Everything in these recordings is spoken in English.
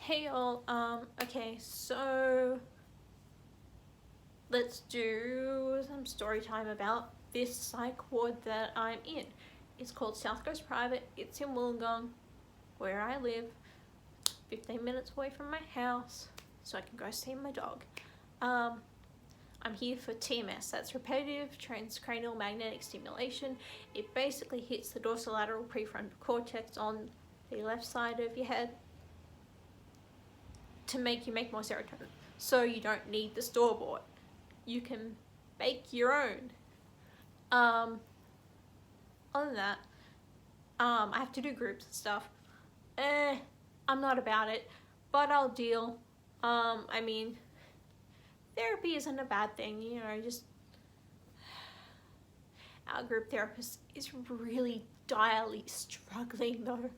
Hey all, okay, so let's do some story time about this psych ward that I'm in. It's called South Coast Private. It's in Wollongong, where I live, 15 minutes away from my house, so I can go see my dog. I'm here for TMS, that's repetitive transcranial magnetic stimulation. It basically hits the dorsolateral prefrontal cortex on the left side of your head to make you make more serotonin. So you don't need the store-bought. You can make your own. Other than that, I have to do groups and stuff. I'm not about it, but I'll deal. I mean, therapy isn't a bad thing, you know, just our group therapist is really direly struggling though.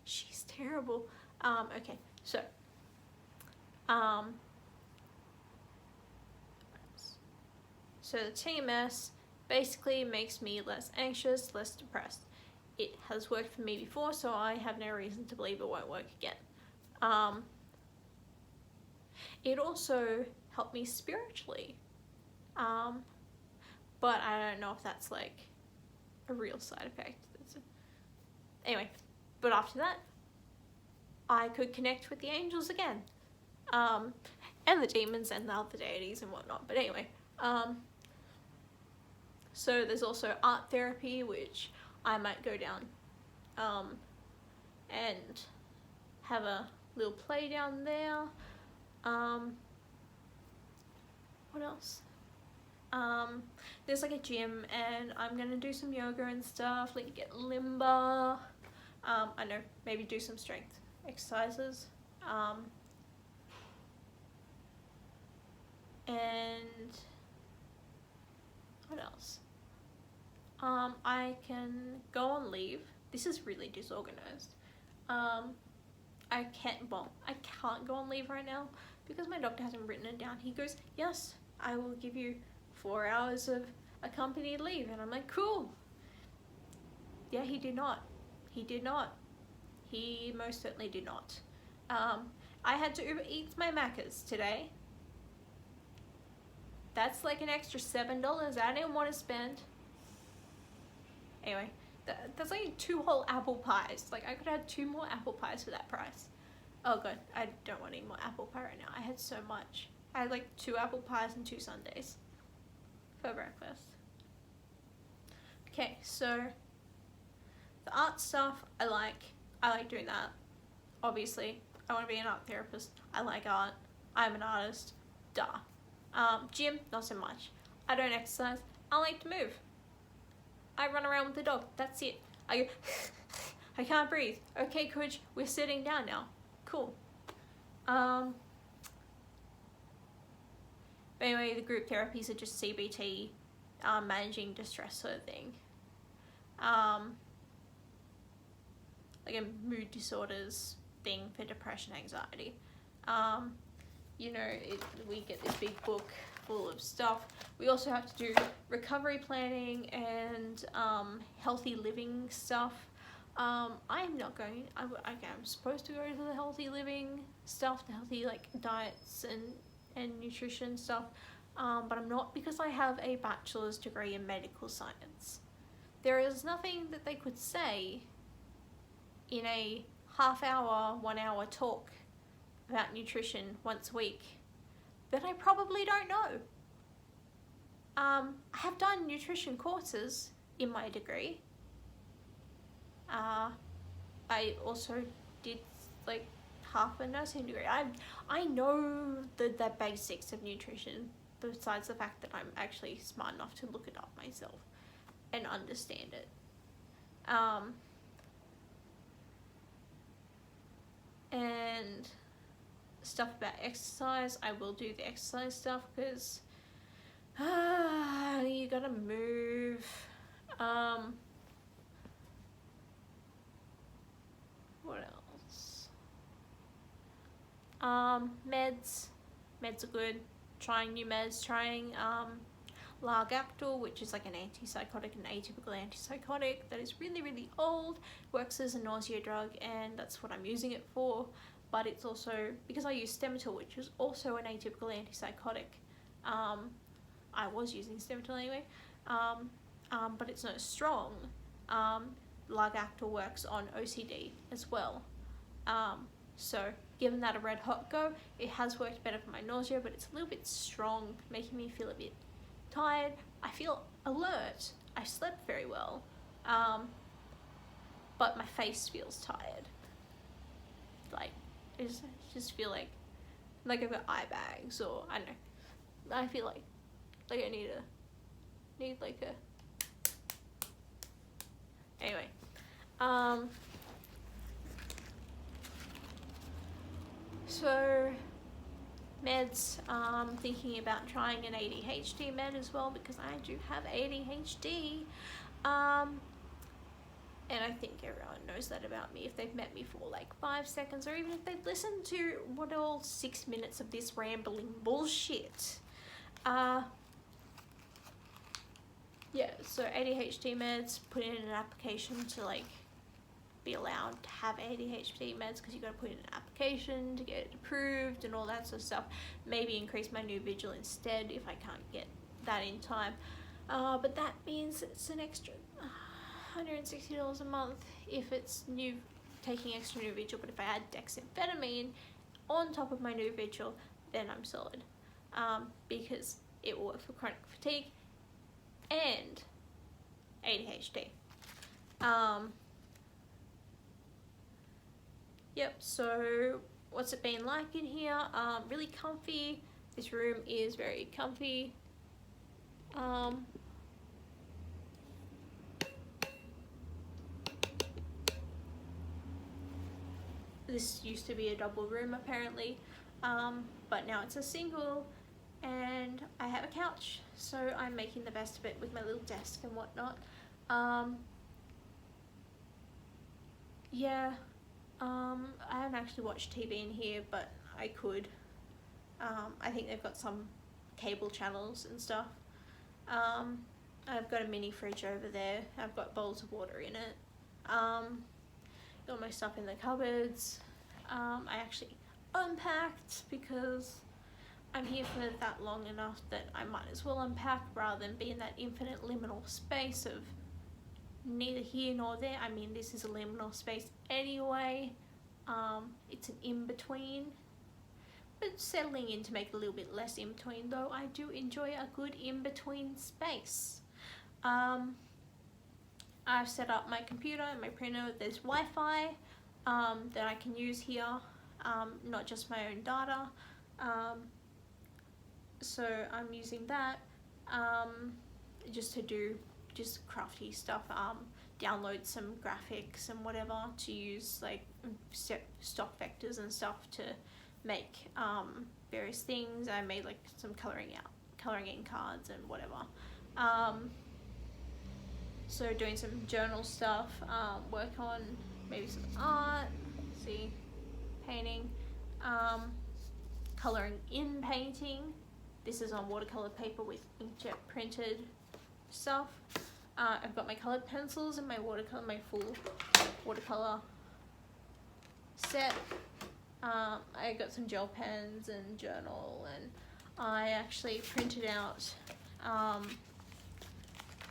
She's terrible. Okay, so so the TMS basically makes me less anxious, less depressed. It has worked for me before, so I have no reason to believe it won't work again. It also helped me spiritually, but I don't know if that's like a real side effect. Anyway, but after that, I could connect with the angels again, and the demons and the other deities and whatnot. But anyway, so there's also art therapy, which I might go down and have a little play down there. What else? There's like a gym, and I'm gonna do some yoga and stuff, like get limber. I know, maybe do some strength exercises. And what else? I can go on leave. This is really disorganized. I can't go on leave right now because my doctor hasn't written it down. He goes, yes, I will give you 4 hours of accompanied leave. And I'm like, cool. Yeah, he did not. He did not. He most certainly did not. I had to Uber Eats my Macca's today. That's like an extra $7 I didn't want to spend. Anyway, that's like 2 whole apple pies. Like, I could have 2 more apple pies for that price. Oh god, I don't want any more apple pie right now. I had so much. I had like 2 apple pies and 2 sundaes for breakfast. Okay, so the art stuff, I like doing that. Obviously, I want to be an art therapist. I like art. I'm an artist. Duh. Gym, not so much. I don't exercise. I like to move. I run around with the dog. That's it. I go, I can't breathe. Okay, coach, we're sitting down now. Cool. But anyway, the group therapies are just CBT, managing distress sort of thing. Like a mood disorders thing for depression, anxiety. You know, we get this big book full of stuff. We also have to do recovery planning and healthy living stuff. I'm not going. I'm supposed to go to the healthy living stuff, the healthy like diets and nutrition stuff, but I'm not, because I have a bachelor's degree in medical science. There is nothing that they could say in a half-hour, 1-hour talk about nutrition once a week that I probably don't know. I have done nutrition courses in my degree. I also did like half a nursing degree. I know the basics of nutrition, besides the fact that I'm actually smart enough to look it up myself and understand it. And stuff about exercise, I will do the exercise stuff because you gotta move. What else? Meds are good. Trying new meds, trying Largactil, which is like an antipsychotic, an atypical antipsychotic that is really, really old, works as a nausea drug, and that's what I'm using it for. but it's also, because I use Stemetil, which is also an atypical antipsychotic. I was using Stemetil anyway, but it's not strong. Largactil works on OCD as well. So given that a red hot go, it has worked better for my nausea, but it's a little bit strong, making me feel a bit tired. I feel alert. I slept very well, but my face feels tired. Like, I just feel like I've got eye bags, or I don't know. I feel like I need like a. Anyway, so meds. Thinking about trying an ADHD med as well, because I do have ADHD. And I think everyone knows that about me if they've met me for like 5 seconds, or even if they've listened to what all 6 minutes of this rambling bullshit. Yeah, so ADHD meds, put in an application to like be allowed to have ADHD meds, because you got to put in an application to get it approved and all that sort of stuff. Maybe increase my new vigil instead if I can't get that in time. But that means it's an extra $160 a month if it's taking extra new vigil. But if I add dexamphetamine on top of my new vigil, then I'm solid, because it will work for chronic fatigue and ADHD. Yep, so what's it been like in here? Really comfy. This room is very comfy. This used to be a double room apparently, but now it's a single, and I have a couch, so I'm making the best of it with my little desk and whatnot. Yeah, I haven't actually watched TV in here, but I could. I think they've got some cable channels and stuff. I've got a mini fridge over there. I've got bowls of water in it. Got my stuff in the cupboards. I actually unpacked because I'm here for that long enough that I might as well unpack rather than be in that infinite liminal space of neither here nor there. I mean, this is a liminal space anyway. It's an in-between, but settling in to make it a little bit less in-between, though I do enjoy a good in-between space. I've set up my computer and my printer. There's Wi-Fi that I can use here, not just my own data. So I'm using that just to do just crafty stuff, download some graphics and whatever to use, like stock vectors and stuff to make various things. I made like some colouring in cards and whatever. So doing some journal stuff, work on maybe some art, painting, colouring in painting. This is on watercolour paper with inkjet printed stuff. I've got my coloured pencils and my full watercolour set. I got some gel pens and journal, and I actually printed out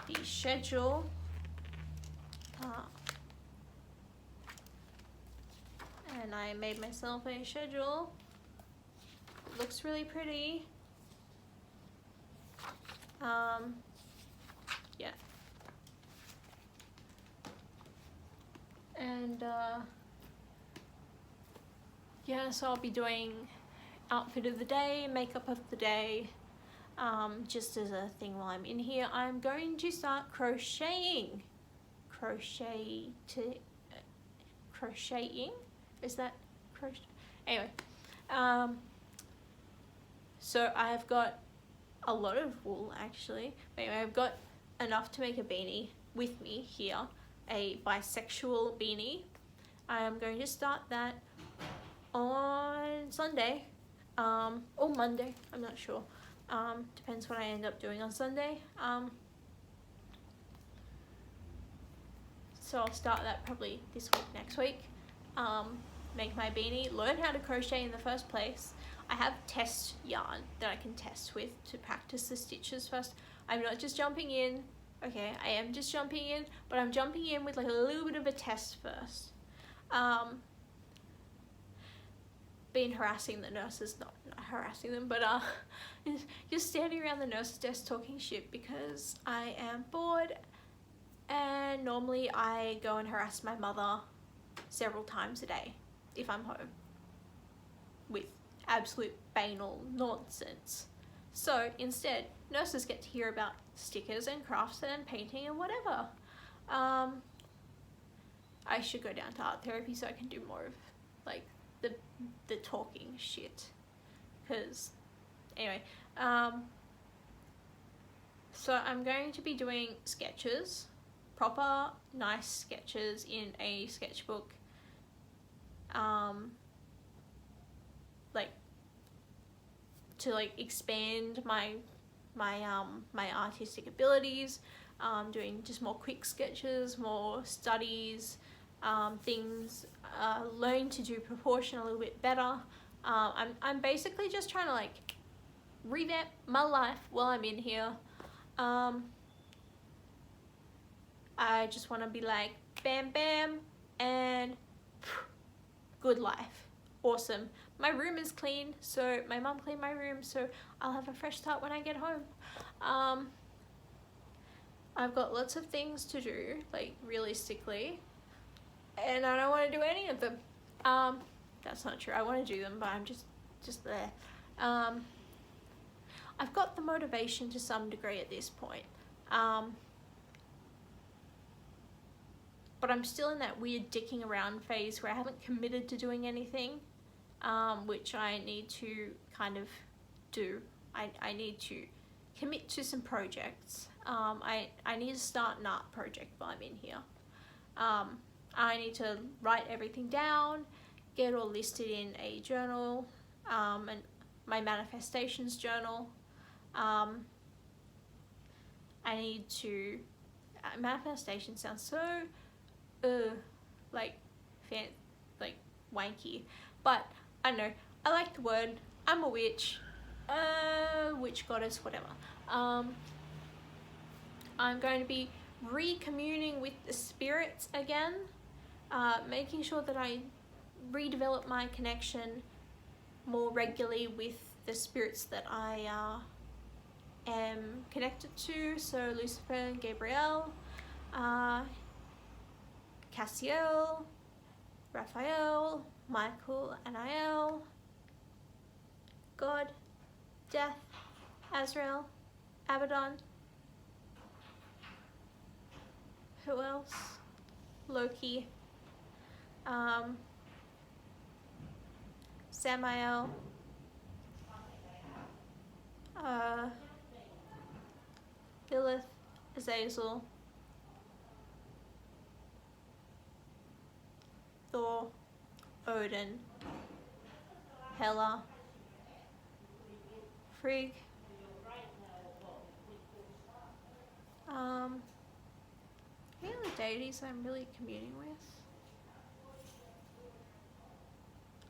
the schedule. And I made myself a schedule. It looks really pretty. Yeah. And yeah, so I'll be doing outfit of the day, makeup of the day. Just as a thing while I'm in here, I'm going to start crocheting. Crocheting? Is that crochet? Anyway, so I've got a lot of wool actually. Anyway, I've got enough to make a beanie with me here, a bisexual beanie. I am going to start that on Sunday, or Monday, I'm not sure. Depends what I end up doing on Sunday. So I'll start that probably this week, next week. make my beanie, learn how to crochet in the first place. I have test yarn that I can test with to practice the stitches first. I'm not just jumping in. Okay, I am just jumping in, but I'm jumping in with like a little bit of a test first. Been harassing the nurses, not harassing them, but just standing around the nurse's desk talking shit because I am bored, and normally I go and harass my mother several times a day if I'm home with absolute banal nonsense. So instead, nurses get to hear about stickers and crafts and painting and whatever. I should go down to art therapy so I can do more of like the talking shit, because anyway, so I'm going to be doing sketches, proper nice sketches in a sketchbook, like to like expand my artistic abilities, doing just more quick sketches, more studies, things, learning to do proportion a little bit better. I'm basically just trying to like revamp my life while I'm in here. I just want to be like bam bam and good life, awesome. My room is clean, so my mum cleaned my room, so I'll have a fresh start when I get home. I've got lots of things to do, like realistically, and I don't want to do any of them. That's not true. I want to do them, but I'm just there. I've got the motivation to some degree at this point, but I'm still in that weird dicking around phase where I haven't committed to doing anything, which I need to kind of do. I need to commit to some projects. I need to start an art project while I'm in here. I need to write everything down, get all listed in a journal, and my manifestations journal. I need to, manifestation sounds so, like wanky, but I don't know, I like the word. I'm a witch goddess, whatever. I'm going to be recommuning with the spirits again, making sure that I redevelop my connection more regularly with the spirits that I am connected to, so Lucifer, Gabriel, Cassiel, Raphael, Michael, Anael, God, Death, Azrael, Abaddon. Who else? Loki, Samael, Lilith, Azazel, Thor, Odin, Hela, Frigg, any other deities I'm really communing with?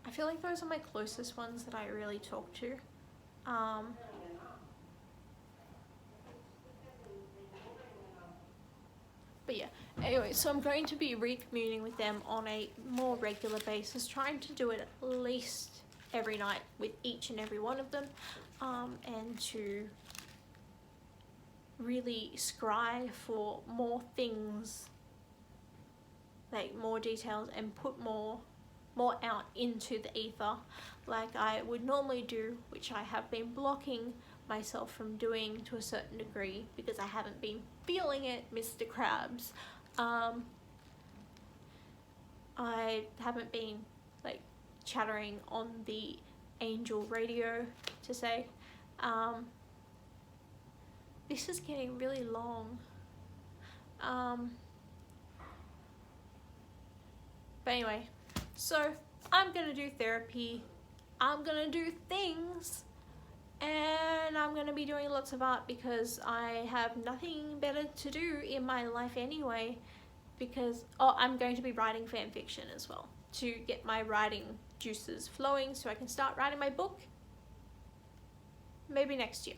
I feel like those are my closest ones that I really talk to. But yeah, anyway, so I'm going to be recommuning with them on a more regular basis, trying to do it at least every night with each and every one of them, and to really scry for more things, like more details, and put more out into the ether like I would normally do, which I have been blocking myself from doing to a certain degree because I haven't been feeling it, Mr. Krabs. I haven't been like chattering on the angel radio to say. This is getting really long. But anyway, so I'm gonna do therapy, I'm gonna do things, and I'm gonna be doing lots of art because I have nothing better to do in my life anyway, because I'm going to be writing fan fiction as well. to get my writing juices flowing so I can start writing my book. Maybe next year.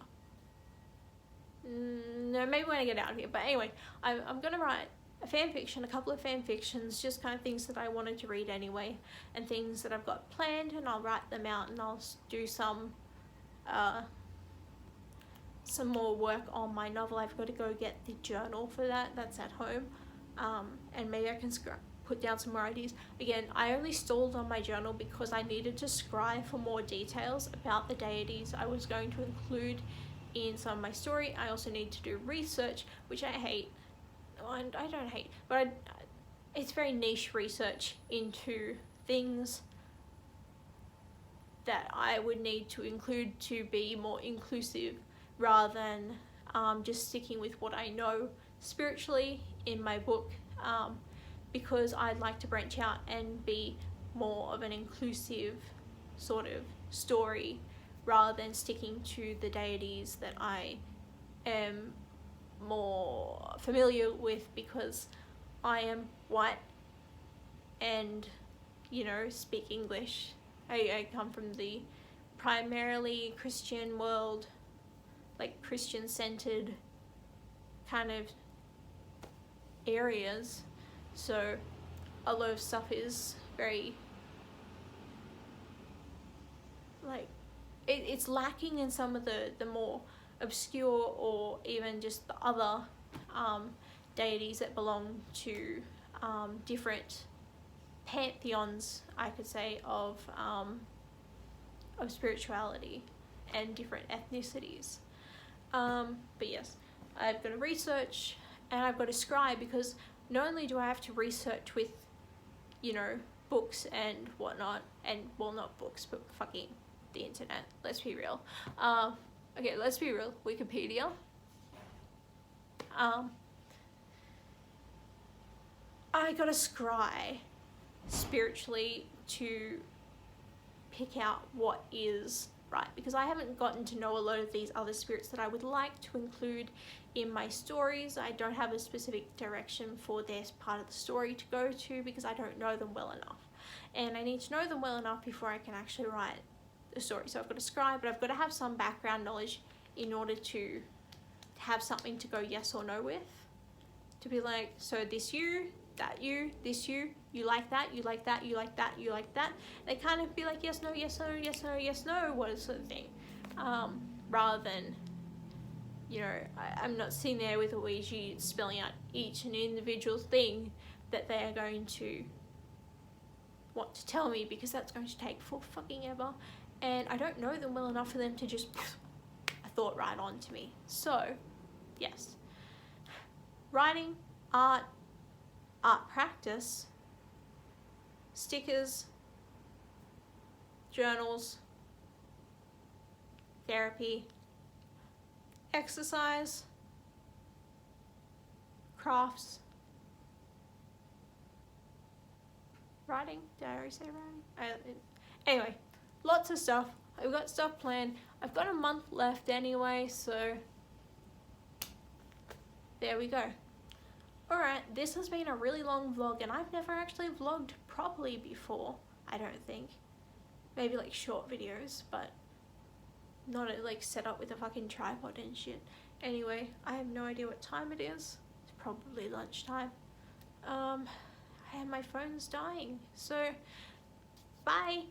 No, maybe when I get out of here. But anyway, I'm gonna write a fan fiction, a couple of fan fictions, just kind of things that I wanted to read anyway, and things that I've got planned, and I'll write them out, and I'll do some more work on my novel. I've got to go get the journal for that. That's at home, and maybe I can put down some more ideas. Again, I only stalled on my journal because I needed to scribe for more details about the deities I was going to include in some of my story. I also need to do research, which I hate. And I don't hate, but it's very niche research into things that I would need to include to be more inclusive, rather than just sticking with what I know spiritually in my book, because I'd like to branch out and be more of an inclusive sort of story, rather than sticking to the deities that I am more familiar with, because I am white and, you know, speak English. I come from the primarily Christian world, like Christian centered kind of areas, so a lot of stuff is very like it's lacking in some of the more obscure, or even just the other deities that belong to different pantheons, I could say, of spirituality and different ethnicities. But yes, I've got to research and I've got to scribe, because not only do I have to research with, you know, books and whatnot, and well, not books, but fucking the internet, let's be real. Okay, let's be real, Wikipedia. I gotta scry spiritually to pick out what is right, because I haven't gotten to know a lot of these other spirits that I would like to include in my stories. I don't have a specific direction for their part of the story to go to, because I don't know them well enough, and I need to know them well enough before I can actually write the story. So I've got to scribe, but I've got to have some background knowledge in order to have something to go yes or no with, to be like, so this you, that you, this you like that, you like that, you like that, you like that. They kind of be like yes, no, yes, no, yes, no, yes, no, what sort of thing, rather than, you know, I'm not sitting there with a Ouija spelling out each and individual thing that they are going to want to tell me, because that's going to take for fucking ever, and I don't know them well enough for them to just a thought right on to me. So yes, writing, art practice, stickers, journals, therapy, exercise, crafts, writing. Did I already say writing? Anyway, lots of stuff. I've got stuff planned. I've got a month left anyway, so there we go. Alright, this has been a really long vlog, and I've never actually vlogged properly before, I don't think. Maybe like short videos, but not like set up with a fucking tripod and shit. Anyway, I have no idea what time it is. It's probably lunchtime. And my phone's dying, so bye.